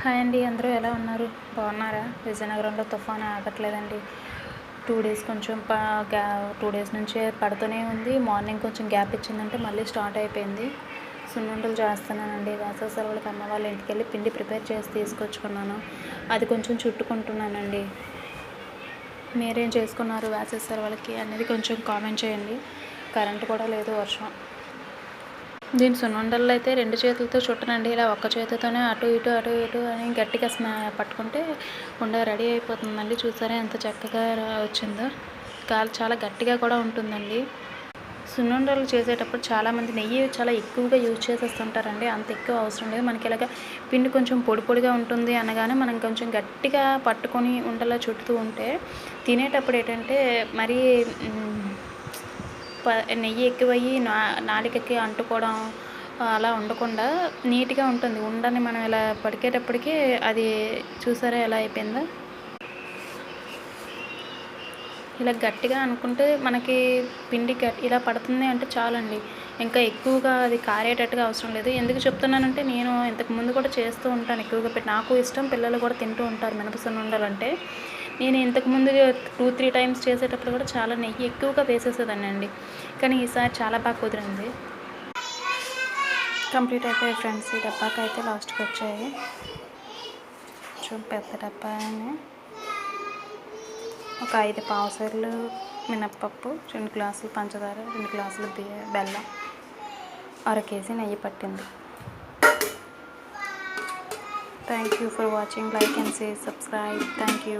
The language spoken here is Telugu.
హాయ్ అండి, అందరూ ఎలా ఉన్నారు? బాగున్నారా? విజయనగరంలో తుఫాను ఆగట్లేదండి. 2 డేస్ కొంచెం 2 డేస్ నుంచే పడుతూనే ఉంది. మార్నింగ్ కొంచెం గ్యాప్ ఇచ్చిందంటే మళ్ళీ స్టార్ట్ అయిపోయింది. సున్నుండలు చేస్తున్నానండి. వేసవి సెలవులకి అమ్మ వాళ్ళ ఇంటికెళ్ళి పిండి ప్రిపేర్ చేసి తీసుకొచ్చుకున్నాను. అది కొంచెం చుట్టుకుంటున్నానండి. మీరేం చేసుకున్నారు వేసవి సెలవులకి అనేది కొంచెం కామెంట్ చేయండి. కరెంట్ కూడా లేదు, వర్షం. దీని సున్నుండల్లో అయితే 2 చేతులతో చుట్టనండి. ఇలా ఒక్క చేతితోనే అటు ఇటు అని గట్టిగా పట్టుకుంటే ఉండ రెడీ అయిపోతుందండి. చూసారా ఎంత చక్కగా వచ్చిందో. చాలా గట్టిగా కూడా ఉంటుందండి. సున్నుండలు చేసేటప్పుడు చాలామంది నెయ్యి చాలా ఎక్కువగా యూజ్ చేసేస్తుంటారండి. అంత ఎక్కువ అవసరం లేదు. మనకి ఇలాగ పిండి కొంచెం పొడి పొడిగా ఉంటుంది అనగానే మనం కొంచెం గట్టిగా పట్టుకొని ఉండలా చుట్టుతూ ఉంటే తినేటప్పుడు ఏంటంటే మరీ నెయ్యి ఎక్కువయ్యి నాలుకకి అంటుకోవడం అలా ఉండకుండా నీట్గా ఉంటుంది. ఉండని మనం ఇలా పడికేటప్పటికి అది చూసారా ఎలా అయిపోయిందో. ఇలా గట్టిగా అనుకుంటే మనకి పిండి ఇలా పడుతుంది అంటే చాలండి. ఇంకా ఎక్కువగా అది కారేటట్టుగా అవసరం లేదు. ఎందుకు చెప్తున్నానంటే నేను ఇంతకుముందు కూడా చేస్తూ ఉంటాను ఎక్కువగా. నాకు ఇష్టం, పిల్లలు కూడా తింటూ ఉంటారు మినప సున్నుండలంటే. నేను ఇంతకుముందు 2-3 టైమ్స్ చేసేటప్పుడు కూడా చాలా నెయ్యి ఎక్కువగా వేసేసేదాన్ని అండి. కానీ ఈసారి చాలా బాగా కుదిరింది. కంప్లీట్ అయిపోయాయి ఫ్రెండ్స్. ఈ డబ్బాకి అయితే లాస్ట్కి వచ్చాయి. కొంచెం పెద్ద డబ్బాని ఒక 5 పావుసార్లు మినప్పప్పు, 2 గ్లాసులు పంచదార, 2 గ్లాసులు బెల్లం, 1/2 కేజీ నెయ్యి పట్టింది. Thank you for watching. Like and share, subscribe. Thank you.